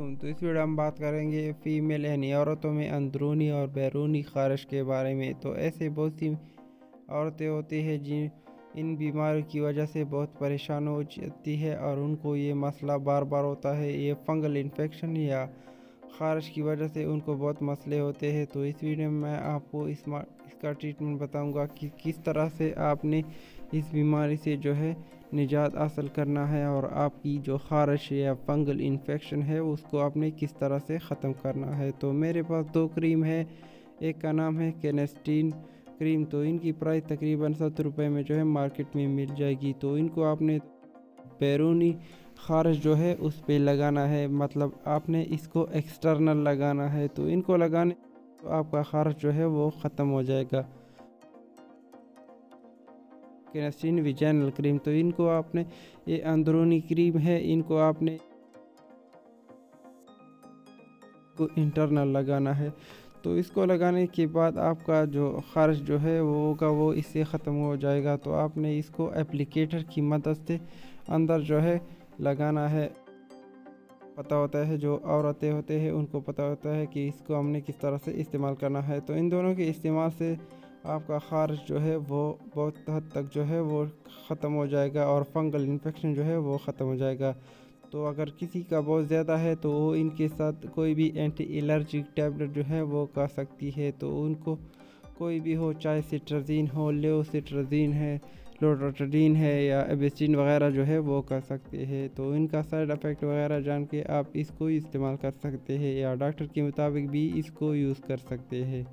वालेकुम। तो इस वीडियो हम बात करेंगे फ़ीमेल यानी औरतों में अंदरूनी और बैरूनी ख़ारिश के बारे में। तो ऐसे बहुत सी औरतें होती हैं जिन इन बीमारियों की वजह से बहुत परेशान हो जाती है और उनको ये मसला बार बार होता है। ये फंगल इन्फेक्शन या ख़ारिश की वजह से उनको बहुत मसले होते हैं। तो इस वीडियो में मैं आपको इसका ट्रीटमेंट बताऊंगा कि किस तरह से आपने इस बीमारी से जो है निजात हासिल करना है और आपकी जो ख़ारिश या फंगल इन्फेक्शन है उसको आपने किस तरह से ख़त्म करना है। तो मेरे पास दो क्रीम है, एक का नाम है केनेस्टीन क्रीम। तो इनकी प्राइस तकरीबन 70 रुपये में जो है मार्केट में मिल जाएगी। तो इनको आपने बैरूनी ख़ारिश जो है उस पे लगाना है, मतलब आपने इसको एक्सटर्नल लगाना है। तो इनको लगाने तो आपका ख़ारिश जो है वो ख़त्म हो जाएगा। केनेस्टीन विजाइनल क्रीम, तो इनको आपने ये अंदरूनी क्रीम है, इनको आपने को इंटरनल लगाना है। तो इसको लगाने के बाद आपका जो ख़ारिश जो है वो होगा वो इससे ख़त्म हो जाएगा। तो आपने इसको एप्लीकेटर की मदद से अंदर जो है लगाना है। पता होता है जो औरतें होते हैं उनको पता होता है कि इसको हमने किस तरह से इस्तेमाल करना है। तो इन दोनों के इस्तेमाल से आपका ख़ारिश जो है वो बहुत हद तक जो है वो ख़त्म हो जाएगा और फंगल इन्फेक्शन जो है वो ख़त्म हो जाएगा। तो अगर किसी का बहुत ज़्यादा है तो वो इनके साथ कोई भी एंटी एलर्जिक टैबलेट जो है वो खा सकती है। तो उनको कोई भी हो, चाहे सिट्राज़ीन हो, लेवोसिट्राज़ीन है, लोराटाडीन है या एबेसिन वगैरह जो है वो कर सकते हैं। तो इनका साइड इफ़ेक्ट वगैरह जान के आप इसको इस्तेमाल कर सकते हैं या डॉक्टर के मुताबिक भी इसको यूज़ कर सकते हैं।